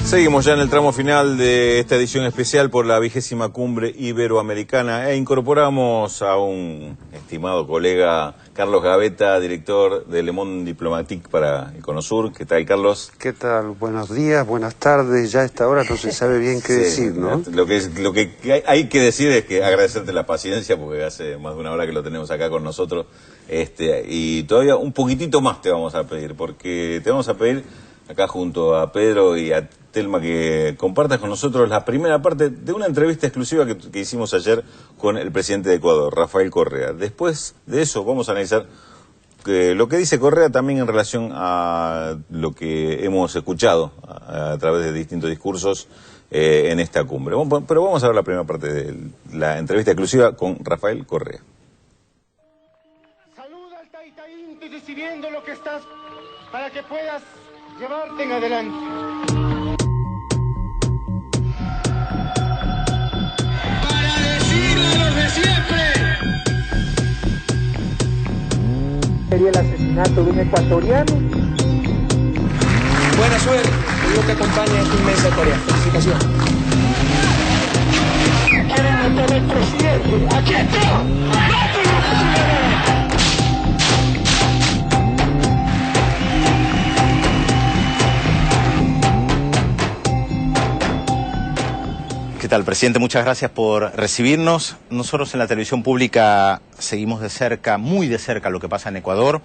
Seguimos ya en el tramo final de esta edición especial por la 20ª Cumbre Iberoamericana e incorporamos a un estimado colega, Carlos Gavetta, director de Le Monde Diplomatique para Econosur. ¿Qué tal, Carlos? ¿Qué tal? Buenos días, buenas tardes. Ya a esta hora no se sabe bien qué decir, ¿no? Lo que hay que decir es que agradecerte la paciencia, porque hace más de una hora que lo tenemos acá con nosotros, y todavía un poquitito más te vamos a pedir, porque te vamos a pedir acá junto a Pedro y a Telma que compartas con nosotros la primera parte de una entrevista exclusiva que hicimos ayer con el presidente de Ecuador, Rafael Correa. Después de eso vamos a analizar lo que dice Correa también en relación a lo que hemos escuchado a través de distintos discursos en esta cumbre. Pero vamos a ver la primera parte de la entrevista exclusiva con Rafael Correa. Saluda al Taitaín decidiendo lo que estás para que puedas llevarte en adelante. Sería el asesinato de un ecuatoriano. Buena suerte, Dios te acompañe en tu inmensa tarea. Felicitaciones. ¡Quieren matar al presidente! ¡Aquí está! ¡Mátenlo, presidente! ¿Qué tal, presidente? Muchas gracias por recibirnos. Nosotros en la televisión pública seguimos de cerca, muy de cerca, lo que pasa en Ecuador.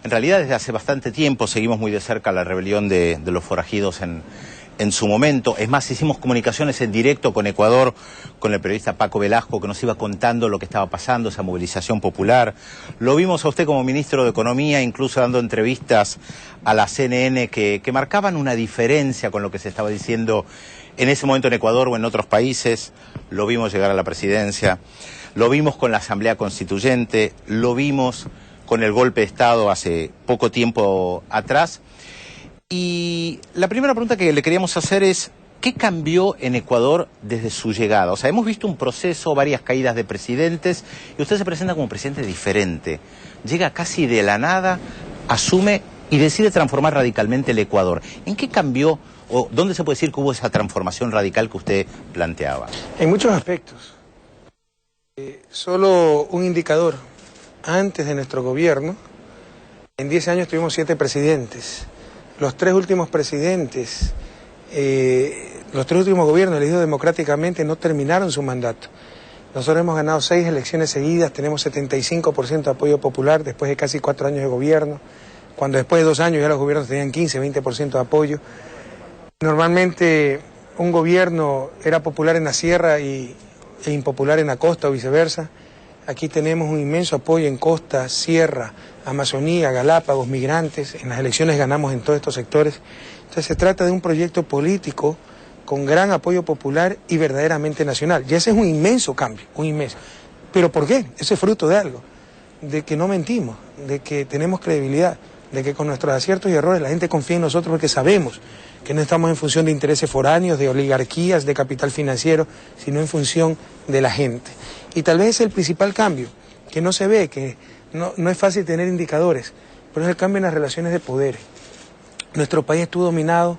En realidad, desde hace bastante tiempo seguimos muy de cerca la rebelión de los forajidos en su momento. Es más, hicimos comunicaciones en directo con Ecuador, con el periodista Paco Velasco, que nos iba contando lo que estaba pasando, esa movilización popular. Lo vimos a usted como ministro de Economía, incluso dando entrevistas a la CNN que marcaban una diferencia con lo que se estaba diciendo en ese momento en Ecuador o en otros países. Lo vimos llegar a la presidencia, lo vimos con la Asamblea Constituyente, lo vimos con el golpe de Estado hace poco tiempo atrás. Y la primera pregunta que le queríamos hacer es, ¿qué cambió en Ecuador desde su llegada? O sea, hemos visto un proceso, varias caídas de presidentes, y usted se presenta como un presidente diferente. Llega casi de la nada, asume y decide transformar radicalmente el Ecuador. ¿En qué cambió o dónde se puede decir que hubo esa transformación radical que usted planteaba? En muchos aspectos. Solo un indicador. Antes de nuestro gobierno, en 10 años tuvimos 7 presidentes. Los 3 últimos presidentes, los 3 últimos gobiernos elegidos democráticamente no terminaron su mandato. Nosotros hemos ganado 6 elecciones seguidas, tenemos 75% de apoyo popular después de casi 4 años de gobierno, cuando después de 2 años ya los gobiernos tenían 15, 20% de apoyo. Normalmente un gobierno era popular en la sierra e impopular en la costa o viceversa. Aquí tenemos un inmenso apoyo en costa, sierra, Amazonía, Galápagos, migrantes. En las elecciones ganamos en todos estos sectores. Entonces se trata de un proyecto político con gran apoyo popular y verdaderamente nacional. Y ese es un inmenso cambio, un inmenso. ¿Pero por qué? Eso es fruto de algo, de que no mentimos, de que tenemos credibilidad, de que con nuestros aciertos y errores la gente confía en nosotros porque sabemos que no estamos en función de intereses foráneos, de oligarquías, de capital financiero, sino en función de la gente. Y tal vez es el principal cambio, que no se ve, que no es fácil tener indicadores, pero es el cambio en las relaciones de poder. Nuestro país estuvo dominado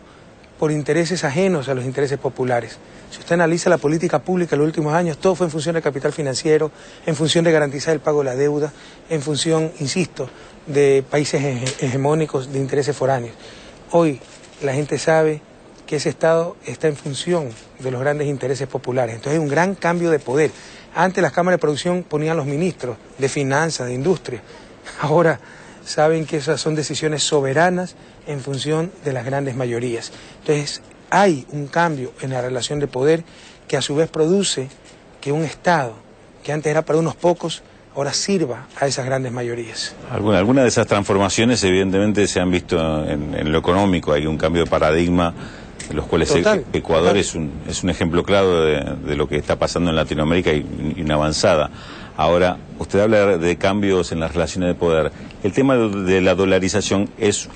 por intereses ajenos a los intereses populares. Si usted analiza la política pública en los últimos años, todo fue en función del capital financiero, en función de garantizar el pago de la deuda, en función, insisto, de países hegemónicos, de intereses foráneos. Hoy la gente sabe que ese Estado está en función de los grandes intereses populares. Entonces hay un gran cambio de poder. Antes las cámaras de producción ponían los ministros de finanzas, de industria. Ahora saben que esas son decisiones soberanas en función de las grandes mayorías. Entonces hay un cambio en la relación de poder que a su vez produce que un Estado, que antes era para unos pocos, ahora sirva a esas grandes mayorías. Algunas de esas transformaciones evidentemente se han visto en lo económico. Hay un cambio de paradigma, en los cuales Ecuador es un ejemplo claro de lo que está pasando en Latinoamérica y una avanzada. Ahora, usted habla de cambios en las relaciones de poder. El tema de la dolarización es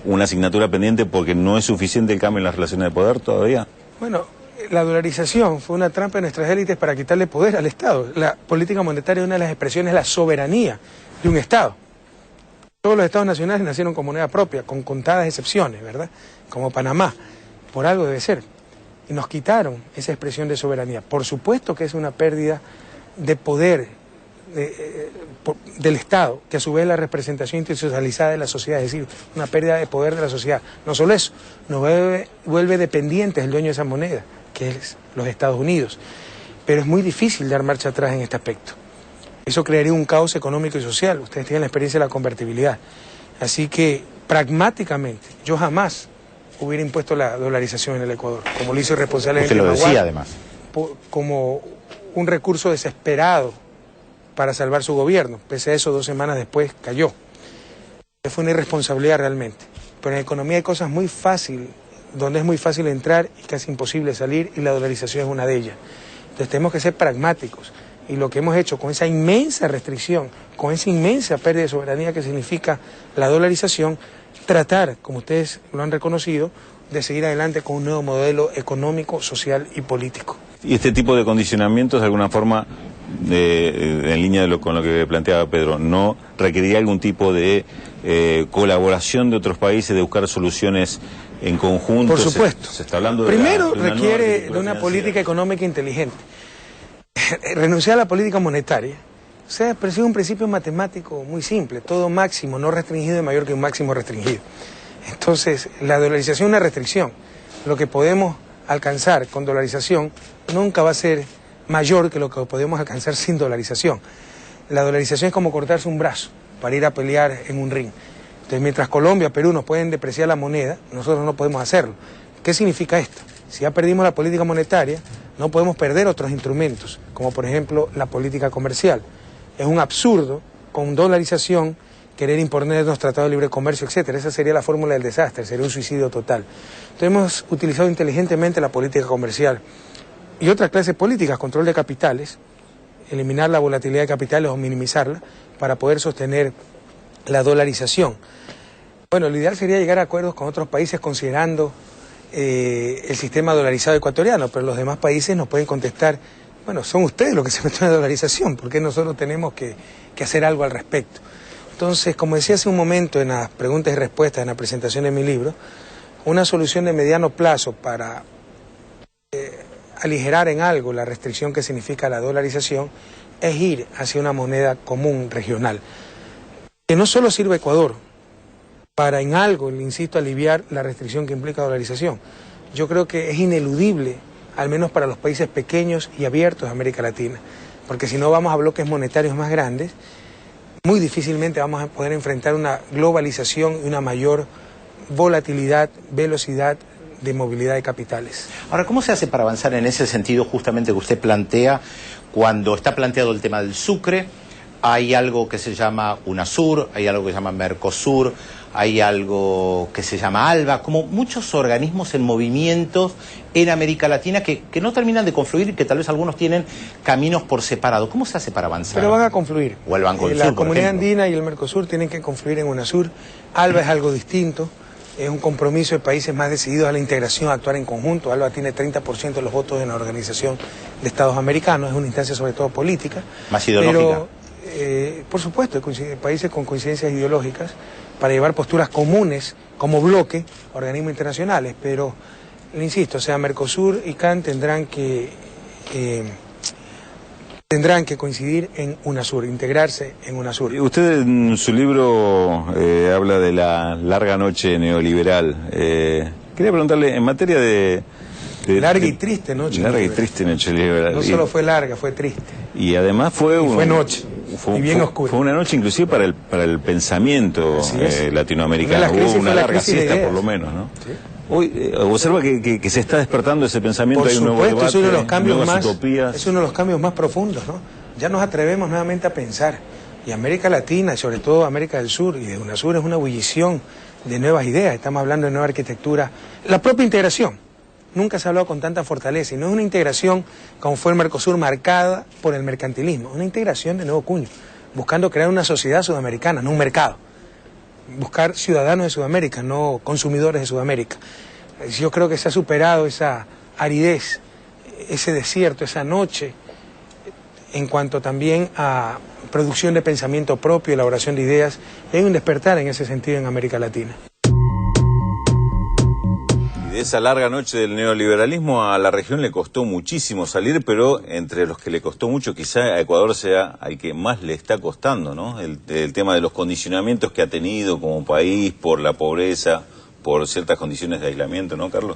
una asignatura pendiente porque no es suficiente el cambio en las relaciones de poder todavía. Bueno, la dolarización fue una trampa de nuestras élites para quitarle poder al Estado. La política monetaria es una de las expresiones de la soberanía de un Estado. Todos los Estados nacionales nacieron con moneda propia, con contadas excepciones, ¿verdad? Como Panamá. por algo debe ser. Y nos quitaron esa expresión de soberanía. Por supuesto que es una pérdida de poder del Estado, que a su vez es la representación institucionalizada de la sociedad, es decir, una pérdida de poder de la sociedad. No solo eso, nos vuelve dependientes el dueño de esa moneda, que es los Estados Unidos. Pero es muy difícil dar marcha atrás en este aspecto. Eso crearía un caos económico y social. Ustedes tienen la experiencia de la convertibilidad. Así que, pragmáticamente, yo jamás hubiera impuesto la dolarización en el Ecuador, como lo hizo irresponsablemente Usted lo decía, además. Como un recurso desesperado para salvar su gobierno. Pese a eso, 2 semanas después cayó. Fue una irresponsabilidad realmente. Pero en economía hay cosas muy fáciles, donde es muy fácil entrar y casi imposible salir, y la dolarización es una de ellas. Entonces tenemos que ser pragmáticos. Y lo que hemos hecho con esa inmensa restricción, con esa inmensa pérdida de soberanía que significa la dolarización, tratar, como ustedes lo han reconocido, de seguir adelante con un nuevo modelo económico, social y político. Y este tipo de condicionamientos, de alguna forma, en línea con lo que planteaba Pedro, ¿no requeriría algún tipo de colaboración de otros países, de buscar soluciones en conjunto? Por supuesto. Se está hablando Primero requiere de una política económica inteligente. Renunciar a la política monetaria, o sea, persigue un principio matemático muy simple: todo máximo no restringido es mayor que un máximo restringido. Entonces, la dolarización es una restricción. Lo que podemos alcanzar con dolarización nunca va a ser mayor que lo que podemos alcanzar sin dolarización. La dolarización es como cortarse un brazo para ir a pelear en un ring. Entonces, mientras Colombia, Perú nos pueden depreciar la moneda, nosotros no podemos hacerlo. ¿Qué significa esto? Si ya perdimos la política monetaria, no podemos perder otros instrumentos, como por ejemplo la política comercial. Es un absurdo, con dolarización, querer imponernos tratados de libre comercio, etcétera. Esa sería la fórmula del desastre, sería un suicidio total. Entonces hemos utilizado inteligentemente la política comercial. Y otra clase de políticas: control de capitales, eliminar la volatilidad de capitales o minimizarla para poder sostener la dolarización. Bueno, lo ideal sería llegar a acuerdos con otros países considerando el sistema dolarizado ecuatoriano, pero los demás países nos pueden contestar: bueno, son ustedes los que se meten en la dolarización, ¿por qué nosotros tenemos que hacer algo al respecto? Entonces, como decía hace un momento en las preguntas y respuestas en la presentación de mi libro, una solución de mediano plazo para aligerar en algo la restricción que significa la dolarización es ir hacia una moneda común regional, que no solo sirve a Ecuador para en algo, le insisto, aliviar la restricción que implica dolarización. Yo creo que es ineludible, al menos para los países pequeños y abiertos de América Latina, porque si no vamos a bloques monetarios más grandes, muy difícilmente vamos a poder enfrentar una globalización y una mayor volatilidad, velocidad de movilidad de capitales. Ahora, ¿cómo se hace para avanzar en ese sentido justamente que usted plantea cuando está planteado el tema del Sucre? Hay algo que se llama UNASUR, hay algo que se llama Mercosur, hay algo que se llama ALBA, como muchos organismos en movimientos en América Latina que no terminan de confluir y que tal vez algunos tienen caminos por separado. ¿Cómo se hace para avanzar? Pero van a confluir. O el Banco del La Sur, por Comunidad ejemplo. Andina y el Mercosur tienen que confluir en UNASUR. ALBA es algo distinto, es un compromiso de países más decididos a la integración, a actuar en conjunto. ALBA tiene 30% de los votos en la Organización de Estados Americanos, es una instancia sobre todo política. Más ideológica. Pero, por supuesto, países con coincidencias ideológicas para llevar posturas comunes como bloque a organismos internacionales, pero le insisto, o sea, Mercosur y CAN tendrán que coincidir en UNASUR, integrarse en UNASUR. Usted en su libro habla de la larga noche neoliberal. Quería preguntarle, en materia de larga y triste noche. Larga y triste noche neoliberal. No solo fue larga, fue triste. Y además fue noche. Y bien oscura. Fue una noche inclusive para el pensamiento latinoamericano. Hubo una larga siesta por lo menos, ¿no? Sí. Hoy observa que se está despertando ese pensamiento. Por hay un nuevo supuesto, debate, es uno de los cambios nuevas utopías. es uno de los cambios más profundos, ¿no? Ya nos atrevemos nuevamente a pensar. Y América Latina, y sobre todo América del Sur, y de UNASUR, es una ebullición de nuevas ideas. Estamos hablando de nueva arquitectura. La propia integración. Nunca se ha hablado con tanta fortaleza. Y no es una integración como fue el Mercosur, marcada por el mercantilismo. Es una integración de nuevo cuño, buscando crear una sociedad sudamericana, no un mercado. Buscar ciudadanos de Sudamérica, no consumidores de Sudamérica. Yo creo que se ha superado esa aridez, ese desierto, esa noche, en cuanto también a producción de pensamiento propio, elaboración de ideas. Y hay un despertar en ese sentido en América Latina. de esa larga noche del neoliberalismo a la región le costó muchísimo salir, pero entre los que le costó mucho, quizá a Ecuador sea al que más le está costando, ¿no? El tema de los condicionamientos que ha tenido como país por la pobreza, por ciertas condiciones de aislamiento, ¿no, Carlos?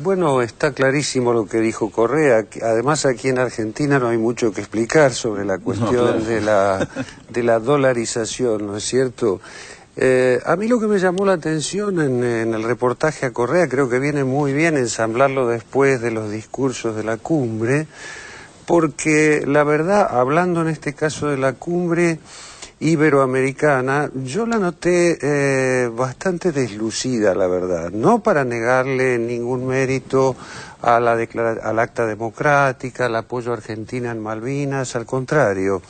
Bueno, está clarísimo lo que dijo Correa. Además, aquí en Argentina no hay mucho que explicar sobre la cuestión de la dolarización, ¿no es cierto? A mí lo que me llamó la atención en el reportaje a Correa, creo que viene muy bien ensamblarlo después de los discursos de la cumbre, porque la verdad, hablando en este caso de la cumbre iberoamericana, yo la noté bastante deslucida, la verdad. No para negarle ningún mérito a al acta democrática, al apoyo a Argentina en Malvinas, al contrario,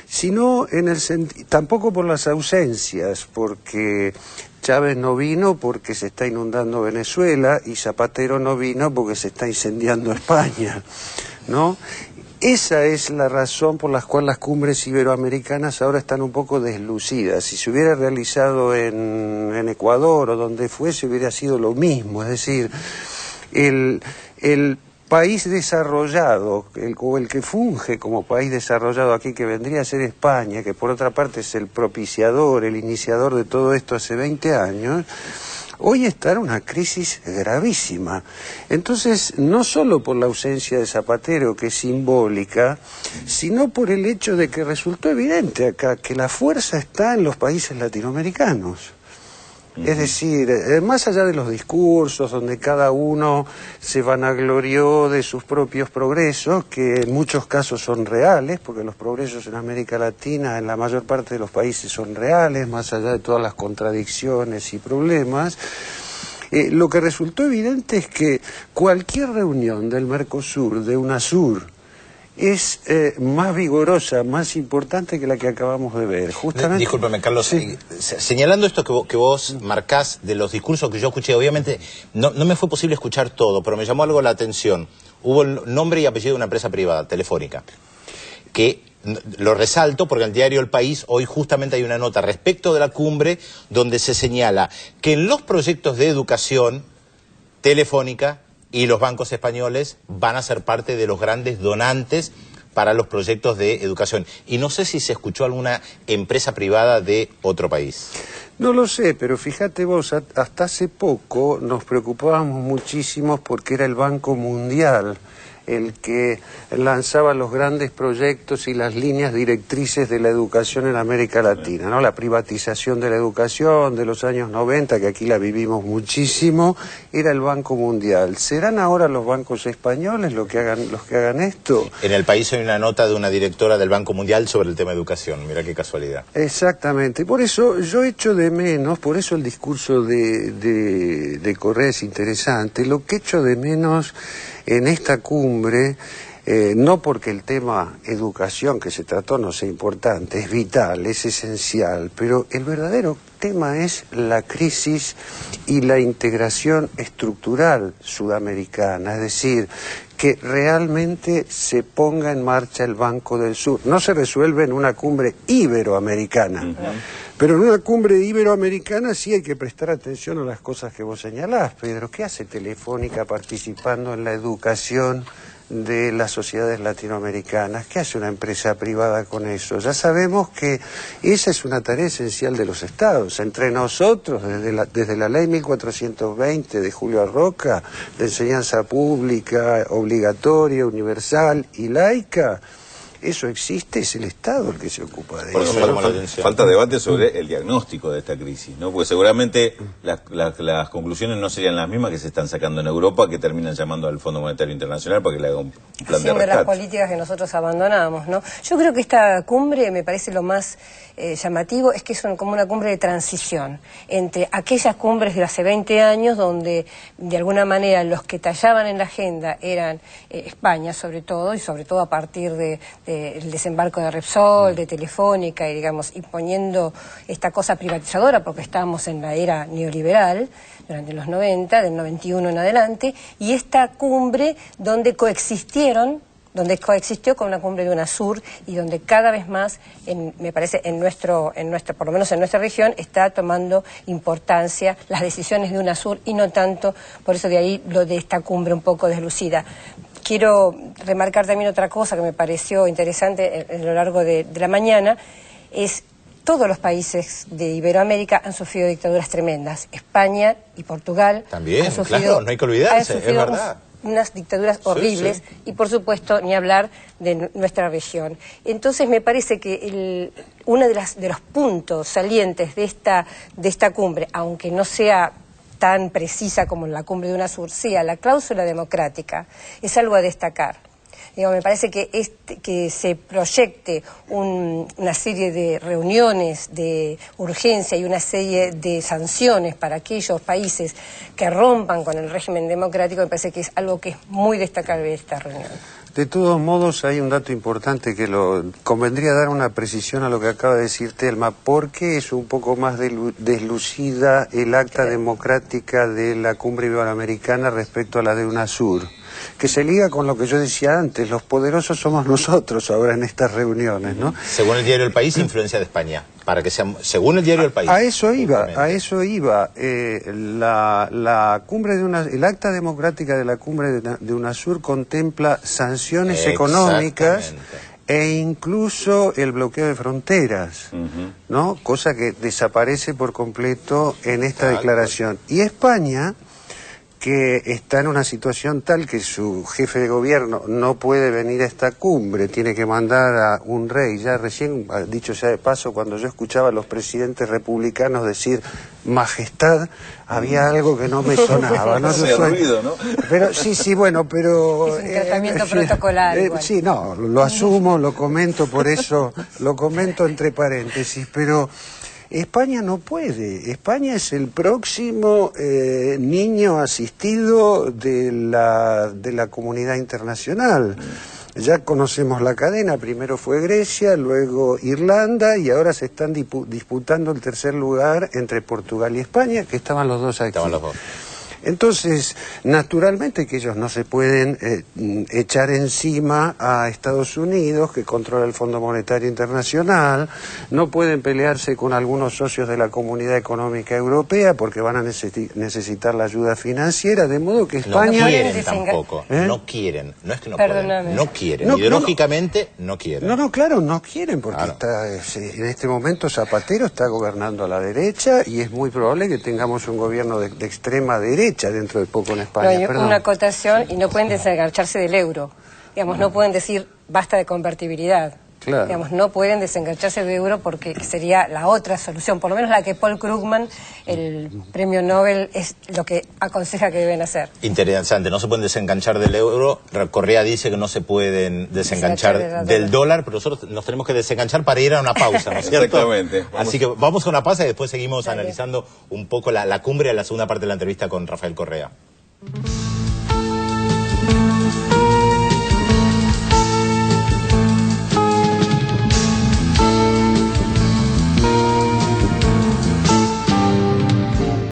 sino en el tampoco por las ausencias, porque Chávez no vino porque se está inundando Venezuela y Zapatero no vino porque se está incendiando España, ¿no? Esa es la razón por la cual las cumbres iberoamericanas ahora están un poco deslucidas. Si se hubiera realizado en Ecuador o donde fuese, hubiera sido lo mismo. Es decir, el país desarrollado, el que funge como país desarrollado aquí, que vendría a ser España, que por otra parte es el propiciador, el iniciador de todo esto hace 20 años... hoy está en una crisis gravísima. Entonces, no solo por la ausencia de Zapatero, que es simbólica, sino por el hecho de que resultó evidente acá que la fuerza está en los países latinoamericanos. Es decir, más allá de los discursos, donde cada uno se vanaglorió de sus propios progresos, que en muchos casos son reales, porque los progresos en América Latina, en la mayor parte de los países, son reales, más allá de todas las contradicciones y problemas. Lo que resultó evidente es que cualquier reunión del Mercosur, de UNASUR, es más vigorosa, más importante que la que acabamos de ver. Justamente... Discúlpeme, Carlos, sí. Señalando esto que vos marcás de los discursos que yo escuché, obviamente no me fue posible escuchar todo, pero me llamó algo la atención. Hubo el nombre y apellido de una empresa privada, Telefónica, que lo resalto porque en el diario El País hoy justamente hay una nota respecto de la cumbre donde se señala que en los proyectos de educación, Telefónica y los bancos españoles van a ser parte de los grandes donantes para los proyectos de educación. Y no sé si se escuchó alguna empresa privada de otro país. No lo sé, pero fíjate vos, hasta hace poco nos preocupábamos muchísimo porque era el Banco Mundial el que lanzaba los grandes proyectos y las líneas directrices de la educación en América Latina, ¿no? La privatización de la educación de los años 90, que aquí la vivimos muchísimo, era el Banco Mundial. ¿Serán ahora los bancos españoles los que hagan esto? En El País hay una nota de una directora del Banco Mundial sobre el tema de educación, mira qué casualidad. Exactamente, por eso yo echo de menos, por eso el discurso de Correa es interesante, lo que echo de menos en esta cumbre, no porque el tema educación que se trató no sea importante, es vital, es esencial, pero el verdadero tema es la crisis y la integración estructural sudamericana, es decir, que realmente se ponga en marcha el Banco del Sur. No se resuelve en una cumbre iberoamericana, pero en una cumbre iberoamericana sí hay que prestar atención a las cosas que vos señalás, Pedro. ¿Qué hace Telefónica participando en la educación de las sociedades latinoamericanas? ¿Qué hace una empresa privada con eso? Ya sabemos que esa es una tarea esencial de los Estados. Entre nosotros, desde la ley 1420 de Julio Arroca, de enseñanza pública, obligatoria, universal y laica, eso existe, es el Estado el que se ocupa de eso. Por eso falta debate sobre el diagnóstico de esta crisis, ¿no? Porque seguramente las conclusiones no serían las mismas que se están sacando en Europa, que terminan llamando al Fondo Monetario Internacional para que le haga un plan de rescate. Las políticas que nosotros abandonamos, ¿no? Yo creo que esta cumbre, me parece lo más llamativo, es que es como una cumbre de transición entre aquellas cumbres de hace 20 años donde de alguna manera los que tallaban en la agenda eran España sobre todo, y sobre todo a partir del desembarco de Repsol, de Telefónica, y digamos imponiendo esta cosa privatizadora porque estábamos en la era neoliberal durante los 90, del 91 en adelante, y esta cumbre donde coexistieron donde coexistió con una cumbre de UNASUR y donde cada vez más, me parece, por lo menos en nuestra región, está tomando importancia las decisiones de UNASUR y no tanto, por eso de ahí lo de esta cumbre un poco deslucida. Quiero remarcar también otra cosa que me pareció interesante a lo largo de la mañana, es todos los países de Iberoamérica han sufrido dictaduras tremendas. España y Portugal también, han sufrido, claro, no hay que olvidarse, es verdad. Unas dictaduras horribles, sí, sí. Y por supuesto ni hablar de nuestra región. Entonces me parece que uno de los puntos salientes de esta cumbre, aunque no sea tan precisa como en la cumbre de UNASUR, sea la cláusula democrática, es algo a destacar. Me parece que se proyecte una serie de reuniones de urgencia y una serie de sanciones para aquellos países que rompan con el régimen democrático, me parece que es algo que es muy destacable de esta reunión. De todos modos, hay un dato importante que convendría dar una precisión a lo que acaba de decir Telma. ¿Por qué es un poco más deslucida el acta democrática de la cumbre iberoamericana respecto a la de UNASUR? Que se liga con lo que yo decía antes, los poderosos somos nosotros ahora en estas reuniones, ¿no? Según el diario El País, influencia de España, para que sea, según el diario El País. A eso iba. La cumbre el acta democrática de la cumbre de UNASUR contempla sanciones económicas e incluso el bloqueo de fronteras, ¿no? Cosa que desaparece por completo en esta declaración. Y España, que está en una situación tal que su jefe de gobierno no puede venir a esta cumbre, tiene que mandar a un rey. Ya recién, dicho sea de paso, cuando yo escuchaba a los presidentes republicanos decir majestad, había algo que no me sonaba. No se ruido, ¿no? Pero sí, bueno, pero... Es un tratamiento protocolar. Sí, no, lo asumo, lo comento, por eso lo comento entre paréntesis, pero... España no puede. España es el próximo niño asistido de la comunidad internacional. Ya conocemos la cadena, primero fue Grecia, luego Irlanda y ahora se están disputando el tercer lugar entre Portugal y España, que estaban los dos aquí. Estaban los dos. Entonces, naturalmente que ellos no se pueden echar encima a Estados Unidos, que controla el Fondo Monetario Internacional, no pueden pelearse con algunos socios de la Comunidad Económica Europea porque van a necesitar la ayuda financiera, de modo que España... No quieren tampoco, no quieren, no es que no pueden, no quieren, ideológicamente no quieren. No, claro, no quieren porque en este momento Zapatero está gobernando a la derecha y es muy probable que tengamos un gobierno de extrema derecha dentro de poco en España. No, hay una acotación y no pueden desengancharse del euro. Digamos, no pueden decir basta de convertibilidad. Claro. Digamos, no pueden desengancharse del euro porque sería la otra solución, por lo menos la que Paul Krugman, el premio Nobel, es lo que aconseja que deben hacer. Interesante, no se pueden desenganchar del euro. Correa dice que no se pueden desenganchar del dólar, pero nosotros nos tenemos que desenganchar para ir a una pausa, ¿no es cierto? Exactamente. Así que vamos a una pausa y después seguimos analizando un poco la cumbre en la segunda parte de la entrevista con Rafael Correa.